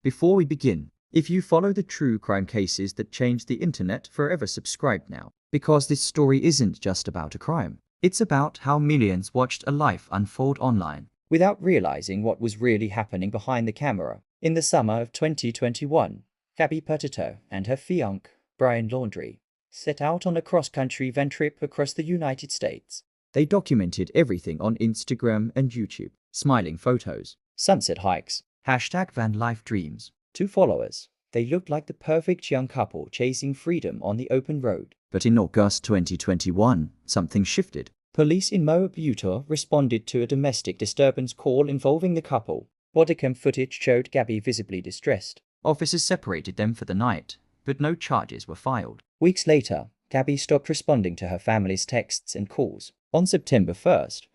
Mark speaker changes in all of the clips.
Speaker 1: Before we begin, if you follow the true crime cases that changed the internet forever, subscribe now. Because this story isn't just about a crime. It's about how millions watched a life unfold online without realizing what was really happening behind the camera. In the summer of 2021, Gabby Petito and her fiancé, Brian Laundrie, set out on a cross-country van trip across the United States. They documented everything on Instagram and YouTube. Smiling photos, sunset hikes, #VanLifeDreams. To followers, they looked like the perfect young couple chasing freedom on the open road. But in August 2021, something shifted. Police in Moab, Utah responded to a domestic disturbance call involving the couple. Bodycam footage showed Gabby visibly distressed. Officers separated them for the night, but no charges were filed. Weeks later, Gabby stopped responding to her family's texts and calls. On September 1st,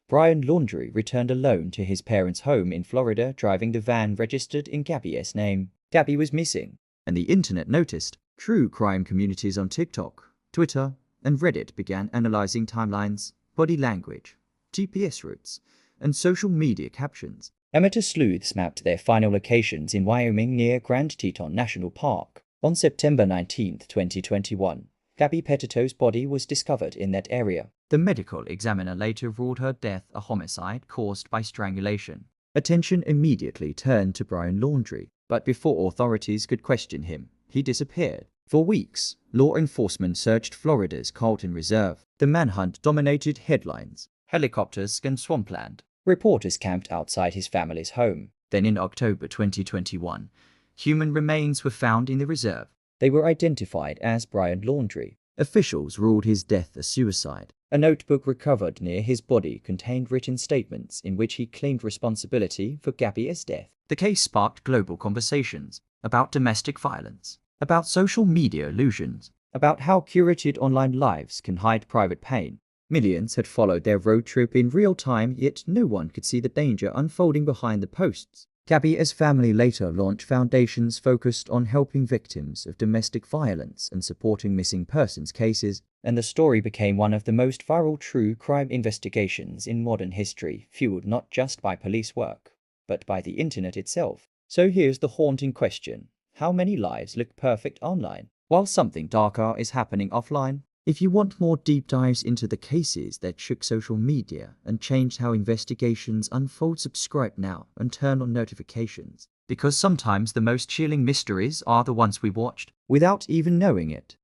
Speaker 1: Brian Laundrie returned alone to his parents' home in Florida, driving the van registered in Gabby's name. Gabby was missing, and the internet noticed. True crime communities on TikTok, Twitter, and Reddit began analyzing timelines, body language, GPS routes, and social media captions. Amateur sleuths mapped their final locations in Wyoming near Grand Teton National Park. On September 19, 2021, Gabby Petito's body was discovered in that area. The medical examiner later ruled her death a homicide caused by strangulation. Attention immediately turned to Brian Laundrie, but before authorities could question him, he disappeared. For weeks, law enforcement searched Florida's Carlton Reserve. The manhunt dominated headlines. Helicopters scanned swampland. Reporters camped outside his family's home. Then in October 2021, human remains were found in the reserve. They were identified as Brian Laundrie. Officials ruled his death a suicide. A notebook recovered near his body contained written statements in which he claimed responsibility for Gabby's death. The case sparked global conversations about domestic violence, about social media illusions, about how curated online lives can hide private pain. Millions had followed their road trip in real time, yet no one could see the danger unfolding behind the posts. Gabby's family later launched foundations focused on helping victims of domestic violence and supporting missing persons cases, and the story became one of the most viral true crime investigations in modern history, fueled not just by police work, but by the internet itself. So here's the haunting question: how many lives look perfect online, while something darker is happening offline? If you want more deep dives into the cases that shook social media and changed how investigations unfold, subscribe now and turn on notifications. Because sometimes the most chilling mysteries are the ones we watched without even knowing it.